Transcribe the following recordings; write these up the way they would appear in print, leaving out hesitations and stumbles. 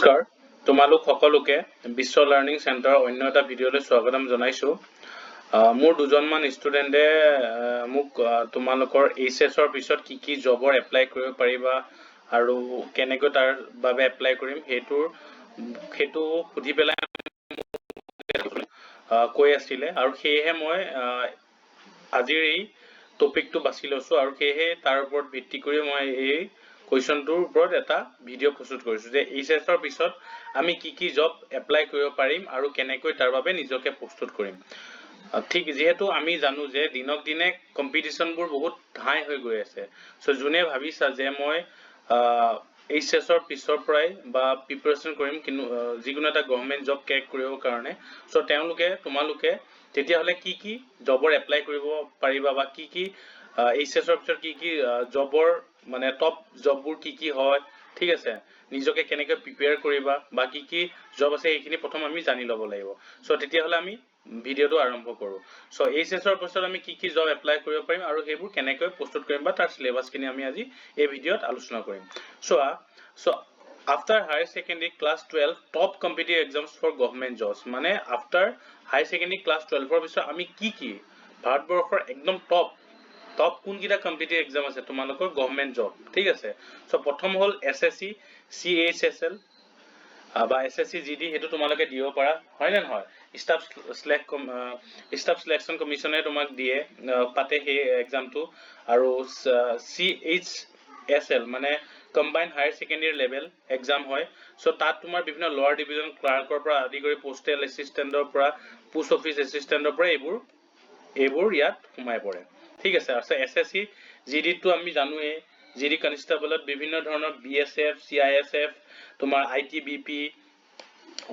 নমস্কাৰ তোমালোক সকলোকে বিশ্ব লাৰ্নিং চেণ্টাৰ অন্য এটা ভিডিঅ'লৈ স্বাগতম জনাইছো মোৰ দুজনমান ষ্টুডেণ্টে মোক তোমালোকৰ এইচএছৰ পিছত কি কি জবৰ এপ্লাই কৰিব পাৰিবা আৰু কেনেকৈ তাৰ বাবে এপ্লাই কৰিম হেতু সুধি পেলাই কৈ আছিলে আৰু সেয়েহে মই আজিৰ এই টপিকটো বাছি লৈছো আৰু সেয়েহে তাৰ ওপৰত ভিত্তি কৰি মই এই কোৱেশ্চনটোৰ ওপৰত এটা ভিডিঅ' প্ৰস্তুত কৰিছো যে এইচএছৰ পিছত আমি কি কি জব এপ্লাই কৰিব পাৰিম আৰু কেনেকৈ তাৰ বাবে নিজকে প্ৰস্তুত কৰিম ঠিক যেহেতু আমি জানো যে দিনক দিনে কম্পিটিশনবোৰ বহুত হাই হৈ গৈ আছে সো জুনে ভাবিছা যে মই এইচএছৰ পিছৰ পৰাই বা প্ৰিপাৰেচন কৰিম কিন্তু যিকোনো এটা গভৰ্ণমেণ্ট জব ক্ৰেক কৰিবৰ কাৰণে সো তোমালোকে তেতিয়া হলে কি জবৰ এপ্লাই কৰিব পাৰিবা বা কি এইচএছৰ পিছত কি জবৰ মানে টপ জববোৰ কি হয় ঠিক আছে নিজকে কেনেকৈ প্ৰিপেয়াৰ কৰিবা বা কি জব আছে এইখিনি প্ৰথম আমি জানি ল'ব লাগিব সো তেতিয়া হলে আমি ভিডিঅ'টো আৰম্ভ কৰো সো এইচএছৰ পিছত আমি কি জব এপ্লাই কৰিব পাৰিম আৰু হেবোৰ কেনেকৈ প্ৰস্তুত কৰিম বা তাৰ সিলেবাসখিনি আমি আজি এই ভিডিঅ'ত আলোচনা কৰিম so after higher secondary class 12 top competitive exams for government jobs মানে after higher secondary class 12 ৰ পিছত আমি কি ভাৰতবৰ্ষৰ একদম টপ কোনকিটা কম্পিটিটিভ এক্সাম আছে তোমালোকৰ গভৰ্ণমেণ্ট জব ঠিক আছে সো প্ৰথম হল এসএসসি সিএইচএসএল বা এসএসসি জিডি হেতু তোমালোকে দিব পাৰা হয় না নহয় স্টাফ সিলেকশন কমিশনে তোমাক দিয়ে পাতে হে এক্সামটো আৰু সিএইচএসএল মানে combined higher secondary level exam হয় সো তাত তোমাৰ বিভিন্ন লোৱাৰ ডিভিজন ক্লাৰ্কৰ পৰা আদি কৰি পোষ্টেল এসিস্ট্যান্টৰ পৰা পোষ্ট অফিস এসিস্ট্যান্টৰ পৰা এইবোৰ ইয়াত সোমাই পৰে ঠিক আছে আৰু এসএসসি জিডি তো আমি জানোৱে জিডি কনস্টেবলত বিভিন্ন ধৰণৰ বিএসএফ সিআইএসএফ তোমাৰ আইটিবিপি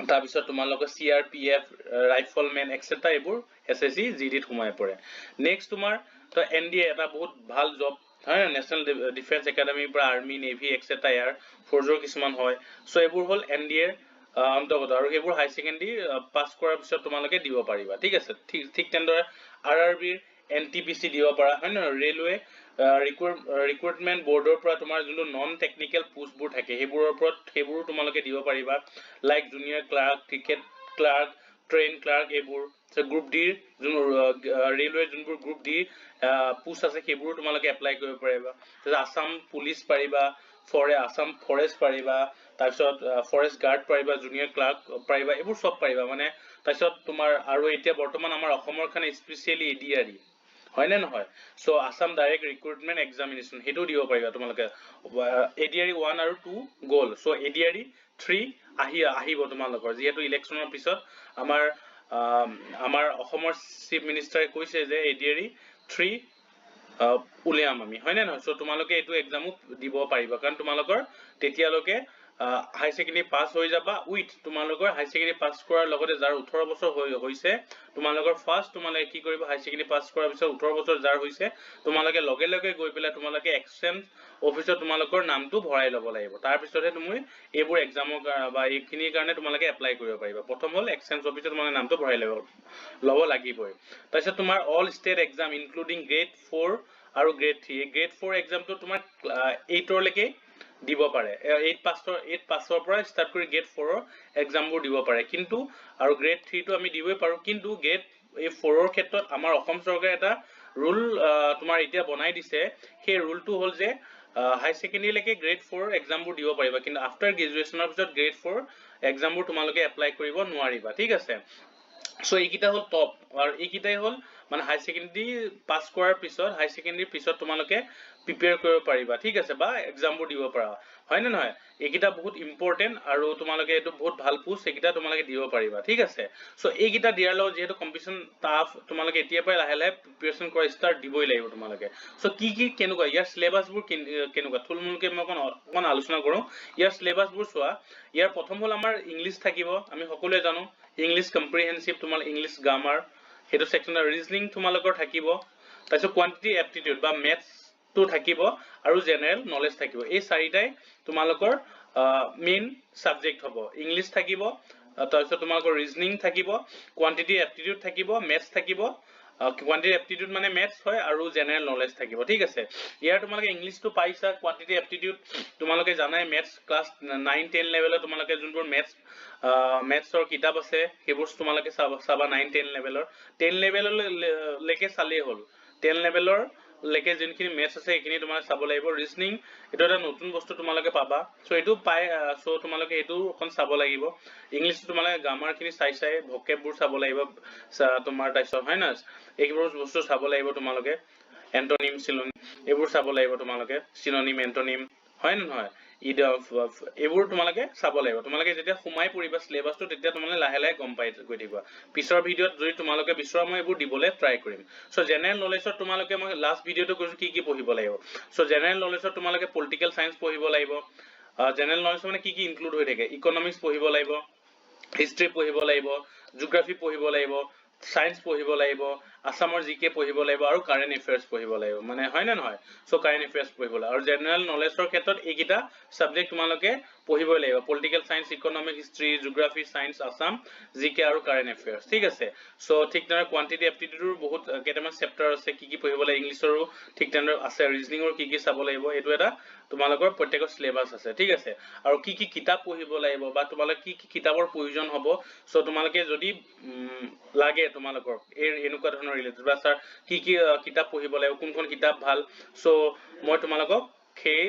তাৰ পিছত তোমালোকৰ সিআৰপিএফ ৰাইফলমেন এটসেট্ৰা এইবোৰ এসএসসি জিডিত সোমাই পৰে নেক্সট তোমাৰ তো এনডিএ এটা বহুত ভাল জব হয় নেশনাল ডিফেন্স একাডেমিৰ পৰা আৰ্মি নেভি এটসেট্ৰা এয়াৰ ফৰ্জৰ কিছুমান হয় সো এইবোৰ হল এনডিএ অন্তৰ্গত আৰু এইবোৰ হাই সেকেন্ডাৰী পাস কৰাৰ পিছত তোমালোকে দিব পাৰিবা ঠিক আছে ঠিক তেনদৰে আৰআৰবিৰ এনটিপিসি দিব পাৰা হয় ন ৰেলৱে ৰিক্ৰুটমেন্ট বৰ্ডৰ পৰা তোমাৰ যোনটো নন টেকনিক্যাল পোষ্টবোৰ থাকে হেবোৰ তোমালোকে দিব পাৰিবা like junior clerk cricket clerk train clerk এইবোৰ গ্ৰুপ ডি ৰেলৱে যোনবোৰ গ্ৰুপ ডি পোষ্ট আছে হেবোৰ তোমালোকে এপ্লাই কৰিব পাৰিবা আসাম পুলিচ পাৰিবা আসাম ফৰেষ্ট পাৰিবা তাৰপিছত ফৰেষ্ট গাৰ্ড পাৰিবা জুনিয়ৰ ক্লাৰ্ক পাৰিবা এইবোৰ সব পাৰিবা মানে তাৰপিছত তোমাৰ আৰু এতিয়া বৰ্তমান আমাৰ অসমৰ খানে স্পেশালি এডিআৰই হয় না নহয় so Assam direct recruitment examination হেতু দিব পাৰিবা তোমালোকে এডিআৰই 1 আৰু 2 গল সো এডিআৰই 3 আহিব তোমালোকৰ যেহেতু ইলেকশনৰ পিছত আমাৰ অসমৰ চিফ মিনিষ্টাৰে কৈছে যে এডিআৰই 3 উলিয়াম আমি হয় না নহয় সো তোমালোকে এটো এক্সামও দিব পাৰিবা কাৰণ তোমালোকৰ তেতিয়ালৈকে হাই সেকেন্ডাৰী পাস হৈ যাবা উইথ তোমালোকৰ হাই সেকেন্ডাৰী পাস কৰাৰ লগতে যাৰ 18 বছৰ হৈছে তোমালোকৰ ফাৰ্স্ট তোমালোকে কি কৰিব হাই সেকেন্ডাৰী পাস কৰাৰ পিছত 18 বছৰ যাৰ হৈছে তোমালোকে লগে গৈ পেলাই তোমালোকে এক্সচেঞ্জ অফিচত তোমালোকৰ নামটো ভৰাই ল'ব লাগিব তাৰ পিছতহে তুমি এইবোৰ এক্সামৰ বা এইখিনিৰ কাৰণে তোমালোকে এপ্লাই কৰিব পাৰিবা প্ৰথম হল এক্সচেঞ্জ অফিচত তোমালোকে নামটো ভৰাই ল'ব লাগিবই তাৰপিছত তোমাৰ all state exam including grade 4 আৰু গ্ৰেড 3 গ্ৰেড 4 এক্সামটো তোমাৰ 8 লৈকে দিব পাৰে 8 পাছৰ পৰা স্টাৰ্ট কৰি গ্ৰেড 4 ৰ এক্সামবোৰ দিব পাৰে কিন্তু আৰু গ্ৰেড 3 টো আমি দিবই পাৰো কিন্তু গ্ৰেড 4 ৰ ক্ষেত্ৰত আমাৰ অসম চৰকাৰে এটা ৰুল তোমাৰ এতিয়া বনাই দিছে সেই ৰুলটো হল যে হাই সেকেন্ডাৰী লৈকে গ্ৰেড 4 এক্সামবোৰ দিব পাৰিবা কিন্তু আফটাৰ গ্ৰেজুৱেচনৰ পিছত গ্ৰেড 4 এক্সামবোৰ তোমালোকে এপ্লাই কৰিব নোৱাৰিবা ঠিক আছে সো এইকিটা হল টপ আৰু এইকিটাই হল মানে হাই সেকেন্ডাৰী পাস কৰাৰ পিছত হাই সেকেন্ডাৰী পিছত তোমালোকে প্ৰিপেয়াৰ কৰিব পাৰিবা ঠিক আছে বা এক্সামবোৰ দিব পাৰা হয় না নহয় এইকিটা বহুত ইম্পৰ্টেন্ট আৰু তোমালোকে এটো বহুত ভাল পোষ্ট এইকিটা তোমালোকে দিব পাৰিবা ঠিক আছে সো এইকিটা দিয়াৰ লগত যেহেতু কম্পিটিশন টাফ তোমালোকে এতিয়া পৰাই লাহে প্ৰিপাৰেচন কৰা ষ্টাৰ্ট দিবই লাগিব তোমালোকে সো কি কেনেকুৱা ইয়াৰ সিলেবাসবোৰ কেনেকুৱা থুলমুলকে মই অকন আলোচনা কৰো ইয়াৰ সিলেবাসবোৰ চোৱা ইয়াৰ প্ৰথম হল আমাৰ ইংলিশ থাকিব আমি সকলোৱে জানো ইংলিশ কম্প্ৰিহেনসিভ তোমাৰ ইংলিশ গ্ৰামাৰ হেতু সেকশনৰ ৰিজনিং তোমালোকৰ থাকিব তাৰপিছত কোৱান্টিটি এপ্টিটিউড বা মেথছ তো থাকিব আৰু জেনাৰেল নলেজ থাকিব এই চাৰিটাই তোমালোকৰ মেইন সাবজেক্ট হ'ব ইংলিশ থাকিব তাৰপিছত তোমালোকৰ ৰিজনিং থাকিব কোৱান্টিটি এপ্টিটিউড থাকিব মেথছ থাকিব কোৱান্টিটি এপটিটিউড মানে মেথছ হয় আৰু জেনেৰেল নলেজ থাকিব ঠিক আছে ইয়াৰ তোমালোকে ইংলিশটো পাইছা কোৱান্টিটি এপটিটিউড তোমালোকে জানাই মেথছ ক্লাছ 9 10 লেভেলত তোমালোকে যোনবোৰ মেথছৰ কিতাপ আছে সেইবোৰ তোমালোকে চাবা 9 10 লেভেলৰ 10 লেভেললৈকে চালেই হ'ল 10 লেভেলৰ লেকে যোনখিনি মেথছ আছে সেইখিনি তোমালোকে চাব লাগিব ৰিজনিং এটা এটা নতুন বস্তু তোমালোকে পাবা সো এটো পাই সো তোমালোকে এটো অকন চাব লাগিব ইংলিশ তোমালোকে গ্ৰামাৰখিনি চাই ভকেববোৰ চাব লাগিব তোমাৰ তাইছত হয় না এইবোৰ বস্তু চাব লাগিব তোমালোকে এন্টোনিম সিনোনিম এইবোৰ চাব লাগিব তোমালোকে সিনোনিম এন্টোনিম হয় না নহয় ইড অফ এইবোৰ তোমালোকে চাব লাগিব তোমালোকে যেতিয়া সোমাই পৰিবা সিলেবাসটো তেতিয়া তোমালোকে লাহে লাহে গম পাই গৈ থাকিবা পিছৰ ভিডিওত যদি তোমালোকে বিচৰা মই এইবোৰ দিবলে ট্ৰাই কৰিম সো জেনাৰেল নলেজত তোমালোকে মই লাষ্ট ভিডিওটো কৈছো কি পঢ়িব লাগিব সো জেনাৰেল নলেজত তোমালোকে পলিটিক্যাল সায়েন্স পঢ়িব লাগিব জেনাৰেল নলেজ মানে কি ইনক্লুড হৈ থাকে ইকোনমিক্স পঢ়িব লাগিব হিষ্ট্ৰি পঢ়িব লাগিব জিওগ্ৰাফি পঢ়িব লাগিব সায়েন্স পঢ়িব লাগিব আসামৰ জিকে পঢ়িব লাগিব আৰু কাৰেন্ট এফেয়াৰ্স পঢ়িব লাগিব মানে হয় না নহয় সো কাৰেন্ট এফেয়াৰ্স পঢ়িব লাগিব আৰু জেনাৰেল নলেজৰ ক্ষেত্ৰত এইকিটা সাবজেক্ট তোমালোকে পঢ়িব লাগিব political science economic history geography science Assam জিকে আৰু কাৰেন্ট এফেয়াৰ্স ঠিক আছে সো ঠিক তেনে কোৱান্টিটি এপটিটিউডৰ বহুত কেটামান চেপ্টাৰ আছে কি পঢ়িব লাগিব ইংলিছৰো ঠিক তেনে আছে ৰিজনিংৰ কি চাব লাগিব এটো এটা তোমালোকৰ প্ৰত্যেকৰ সিলেবাস আছে ঠিক আছে আৰু কি কিতাপ পঢ়িব লাগিব বা তোমালোকে কি কিতাপৰ প্ৰয়োজন হ'ব সো তোমালোকে যদি লাগে তোমালোকৰ এই এনেকুৱা ধৰণৰ ৰিলেটেড বা স্যাৰ কি কিতাপ পঢ়িব লাগিব কোনখন কিতাপ ভাল সো মই তোমালোকক সেই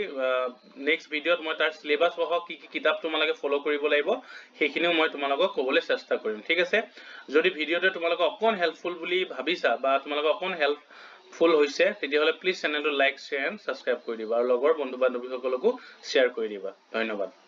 নেক্সট ভিডিওত মই তাৰ সিলেবাস সহ কি কিতাপ তোমালোকে ফলো কৰিব লাগিব সেইখিনিও মই তোমালোকক ক'বলৈ চেষ্টা কৰিম ঠিক আছে যদি ভিডিওটো তোমালোকক অকন হেল্পফুল বুলি ভাবিছা বা তোমালোকক অকন হেল্পফুল হৈছে তেতিয়া হলে প্লিজ চেনেলটো লাইক শেয়াৰ এণ্ড সাবস্ক্ৰাইব কৰি দিবা আৰু লগৰ বন্ধু বান্ধৱীসকলকো শেয়াৰ কৰি দিবা ধন্যবাদ